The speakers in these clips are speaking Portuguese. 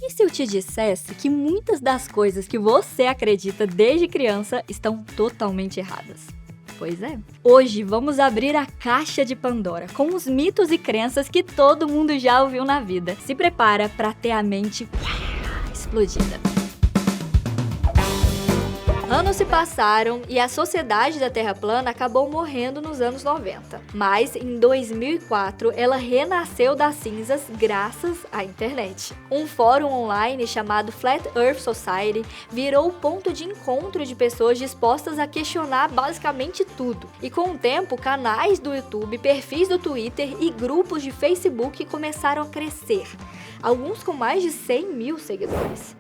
E se eu te dissesse que muitas das coisas que você acredita desde criança estão totalmente erradas? Pois é. Hoje vamos abrir a caixa de Pandora com os mitos e crenças que todo mundo já ouviu na vida. Se prepara para ter a mente explodida. Anos se passaram e a sociedade da Terra plana acabou morrendo nos anos 90. Mas, em 2004, ela renasceu das cinzas graças à internet. Um fórum online chamado Flat Earth Society virou o ponto de encontro de pessoas dispostas a questionar basicamente tudo. E com o tempo, canais do YouTube, perfis do Twitter e grupos de Facebook começaram a crescer. Alguns com mais de 100 mil seguidores.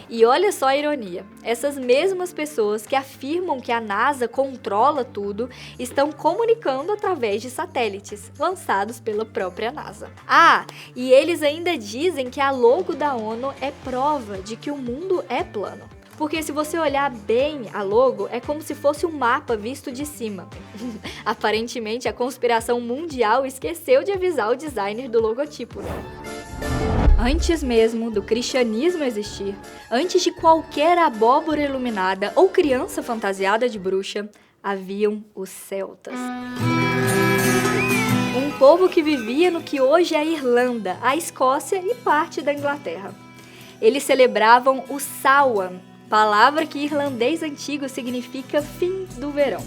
E olha só a ironia, essas mesmas pessoas que afirmam que a NASA controla tudo estão comunicando através de satélites lançados pela própria NASA. Ah, e eles ainda dizem que a logo da ONU é prova de que o mundo é plano. Porque se você olhar bem a logo, é como se fosse um mapa visto de cima. Aparentemente, a conspiração mundial esqueceu de avisar o designer do logotipo, né? Antes mesmo do cristianismo existir, antes de qualquer abóbora iluminada ou criança fantasiada de bruxa, haviam os celtas. Um povo que vivia no que hoje é a Irlanda, a Escócia e parte da Inglaterra. Eles celebravam o Samhain, palavra que em irlandês antigo significa fim do verão.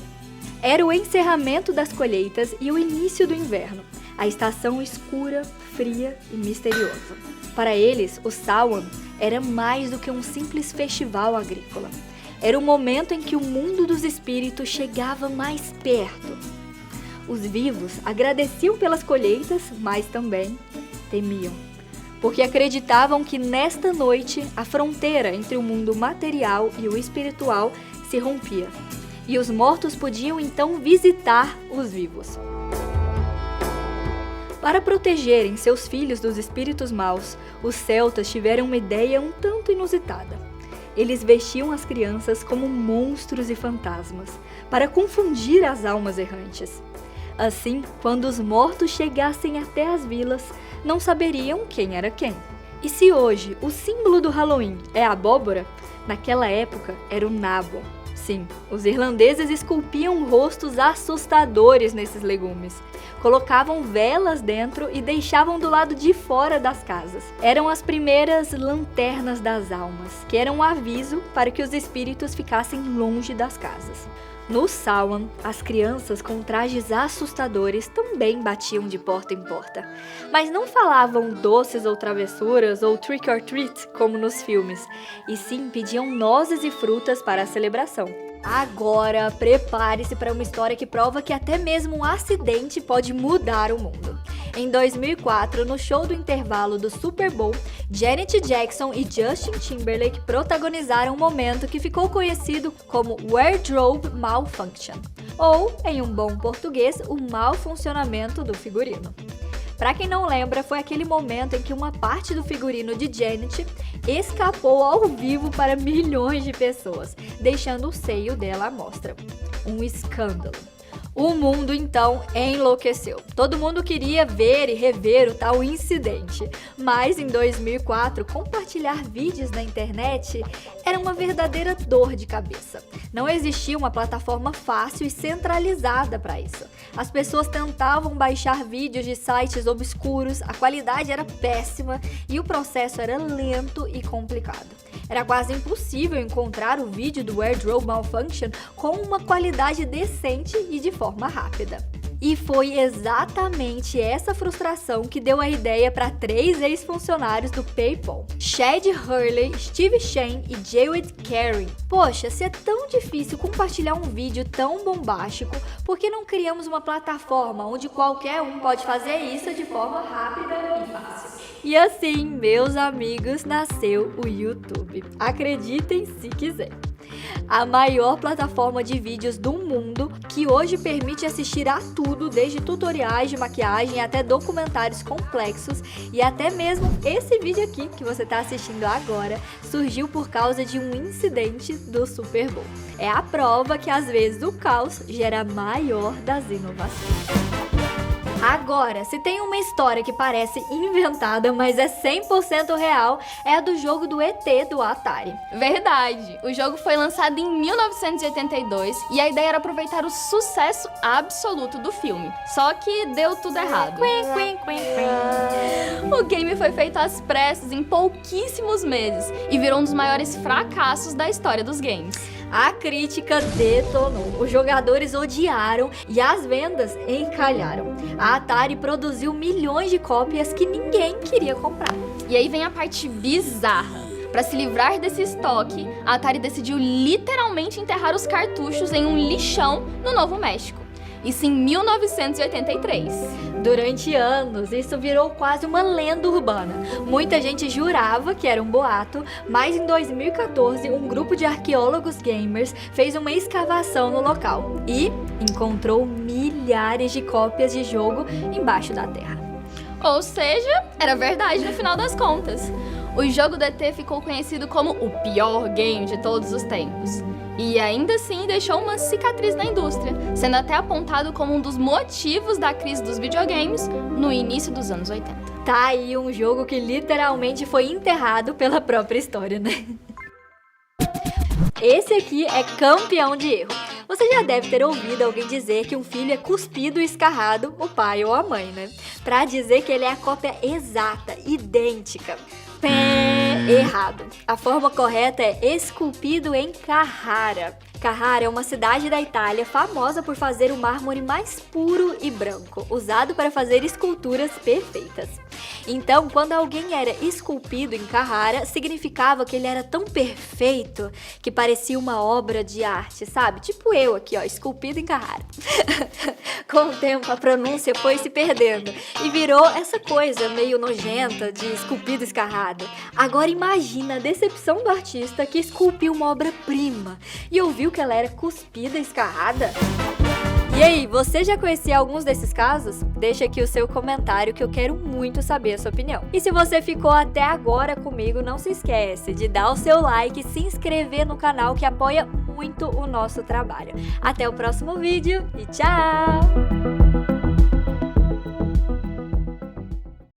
Era o encerramento das colheitas e o início do inverno, a estação escura, fria e misteriosa. Para eles, o Samhain era mais do que um simples festival agrícola. Era o momento em que o mundo dos espíritos chegava mais perto. Os vivos agradeciam pelas colheitas, mas também temiam, porque acreditavam que nesta noite a fronteira entre o mundo material e o espiritual se rompia, e os mortos podiam então visitar os vivos. Para protegerem seus filhos dos espíritos maus, os celtas tiveram uma ideia um tanto inusitada. Eles vestiam as crianças como monstros e fantasmas, para confundir as almas errantes. Assim, quando os mortos chegassem até as vilas, não saberiam quem era quem. E se hoje o símbolo do Halloween é a abóbora, naquela época era o nabo. Sim, os irlandeses esculpiam rostos assustadores nesses legumes. Colocavam velas dentro e deixavam do lado de fora das casas. Eram as primeiras lanternas das almas, que eram um aviso para que os espíritos ficassem longe das casas. No Samhain, as crianças com trajes assustadores também batiam de porta em porta. Mas não falavam doces ou travessuras ou trick or treat, como nos filmes, e sim pediam nozes e frutas para a celebração. Agora, prepare-se para uma história que prova que até mesmo um acidente pode mudar o mundo. Em 2004, no show do intervalo do Super Bowl, Janet Jackson e Justin Timberlake protagonizaram um momento que ficou conhecido como Wardrobe Malfunction, ou, em um bom português, o mau funcionamento do figurino. Para quem não lembra, foi aquele momento em que uma parte do figurino de Janet escapou ao vivo para milhões de pessoas, deixando o seio dela à mostra. Um escândalo. O mundo, então, enlouqueceu. Todo mundo queria ver e rever o tal incidente. Mas, em 2004, compartilhar vídeos na internet era uma verdadeira dor de cabeça. Não existia uma plataforma fácil e centralizada para isso. As pessoas tentavam baixar vídeos de sites obscuros, a qualidade era péssima e o processo era lento e complicado. Era quase impossível encontrar o vídeo do Wardrobe Malfunction com uma qualidade decente e de forma rápida. E foi exatamente essa frustração que deu a ideia para 3 ex-funcionários do PayPal: Chad Hurley, Steve Chen e Jawed Karim. Poxa, se é tão difícil compartilhar um vídeo tão bombástico, por que não criamos uma plataforma onde qualquer um pode fazer isso de forma rápida e fácil? E assim, meus amigos, nasceu o YouTube. Acreditem se quiser. A maior plataforma de vídeos do mundo, que hoje permite assistir a tudo, desde tutoriais de maquiagem até documentários complexos, e até mesmo esse vídeo aqui que você está assistindo agora surgiu por causa de um incidente do Super Bowl. É a prova que às vezes o caos gera a maior das inovações. Agora, se tem uma história que parece inventada, mas é 100% real, é a do jogo do ET do Atari. Verdade! O jogo foi lançado em 1982 e a ideia era aproveitar o sucesso absoluto do filme. Só que deu tudo errado. O game foi feito às pressas em pouquíssimos meses e virou um dos maiores fracassos da história dos games. A crítica detonou, os jogadores odiaram e as vendas encalharam. A Atari produziu milhões de cópias que ninguém queria comprar. E aí vem a parte bizarra. Para se livrar desse estoque, a Atari decidiu literalmente enterrar os cartuchos em um lixão no Novo México. Isso em 1983. Durante anos, isso virou quase uma lenda urbana. Muita gente jurava que era um boato, mas em 2014, um grupo de arqueólogos gamers fez uma escavação no local e encontrou milhares de cópias de jogo embaixo da terra. Ou seja, era verdade no final das contas. O jogo do ET ficou conhecido como o pior game de todos os tempos. E ainda assim deixou uma cicatriz na indústria, sendo até apontado como um dos motivos da crise dos videogames no início dos anos 80. Tá aí um jogo que literalmente foi enterrado pela própria história, né? Esse aqui é campeão de erro. Você já deve ter ouvido alguém dizer que um filho é cuspido e escarrado, o pai ou a mãe, né? Pra dizer que ele é a cópia exata, idêntica. Errado. A forma correta é esculpido em Carrara. Carrara é uma cidade da Itália famosa por fazer o mármore mais puro e branco, usado para fazer esculturas perfeitas. Então, quando alguém era esculpido em Carrara, significava que ele era tão perfeito que parecia uma obra de arte, sabe? Tipo eu aqui, ó, esculpido em Carrara. Com o tempo, a pronúncia foi se perdendo e virou essa coisa meio nojenta de esculpido escarrado. Agora imagina a decepção do artista que esculpiu uma obra-prima e ouviu que ela era cuspida escarrada. E aí, você já conhecia alguns desses casos? Deixa aqui o seu comentário que eu quero muito saber a sua opinião. E se você ficou até agora comigo, não se esquece de dar o seu like e se inscrever no canal que apoia muito o nosso trabalho. Até o próximo vídeo e tchau!